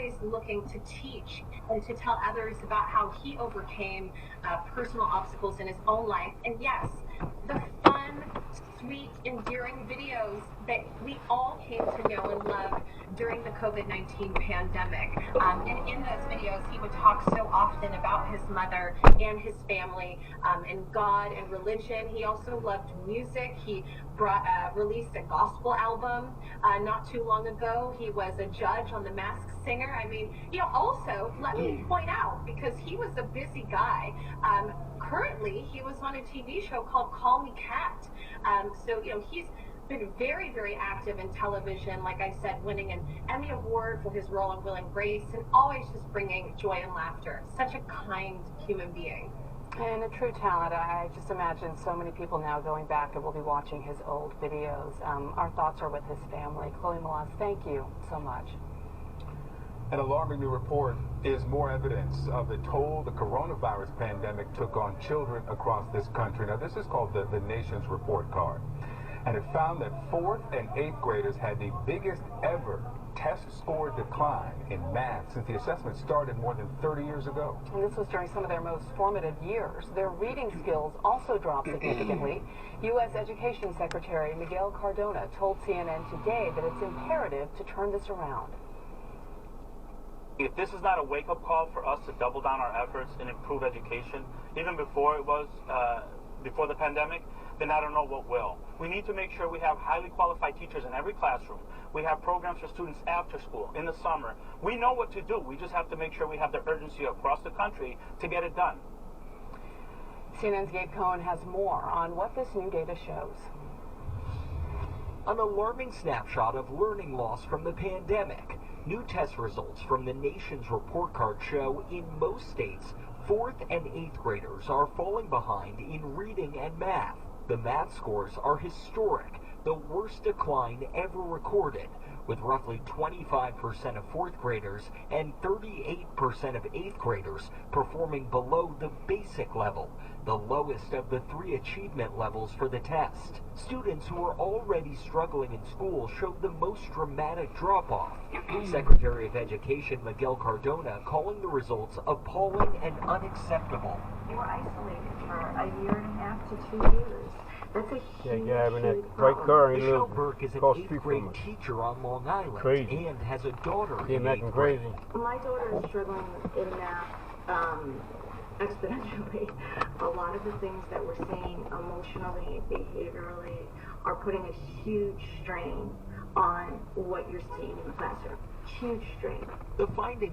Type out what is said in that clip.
always looking to teach and to tell others about how he overcame personal obstacles in his own life. And yes, the fun, sweet, endearing videos that we all came to know and love during the COVID-19 pandemic. And in those videos, he would talk so often about his mother and his family, and God and religion. He also loved music. He released a gospel album not too long ago. He was a judge on The Masked Singer. I mean, also, let me point out, because he was a busy guy, currently he was on a TV show called Call Me Kat. So, he's been very, very active in television, like I said, winning an Emmy Award for his role in Will and Grace, and always just bringing joy and laughter. Such a kind human being. And a true talent. I just imagine so many people now going back and will be watching his old videos. Our thoughts are with his family. Chloe Milas, thank you so much. An alarming new report is more evidence of the toll the coronavirus pandemic took on children across this country. Now, this is called the nation's report card. And it found that 4th and 8th graders had the biggest ever test score decline in math since the assessment started more than 30 years ago. And this was during some of their most formative years. Their reading skills also dropped significantly. U.S. Education Secretary Miguel Cardona told CNN today that it's imperative to turn this around. If this is not a wake-up call for us to double down our efforts and improve education, even before before the pandemic, then I don't know what will. We need to make sure we have highly qualified teachers in every classroom. We have programs for students after school, in the summer. We know what to do. We just have to make sure we have the urgency across the country to get it done. CNN's Gabe Cohen has more on what this new data shows. An alarming snapshot of learning loss from the pandemic. New test results from the nation's report card show in most states, 4th and 8th graders are falling behind in reading and math. The math scores are historic, the worst decline ever recorded, with roughly 25% of 4th graders and 38% of 8th graders performing below the basic level, the lowest of the 3 achievement levels for the test. Students who are already struggling in school showed the most dramatic drop-off. Secretary of Education Miguel Cardona calling the results appalling and unacceptable. They were isolated for a year and a half to 2 years. That's a huge, huge problem. Michelle Burke is an 8th grade teacher on Long Island and has a daughter in 8th grade. My daughter is struggling in math exponentially. A lot of the things that we're seeing emotionally, behaviorally, are putting a huge strain on what you're seeing in the classroom. Huge strain. The findings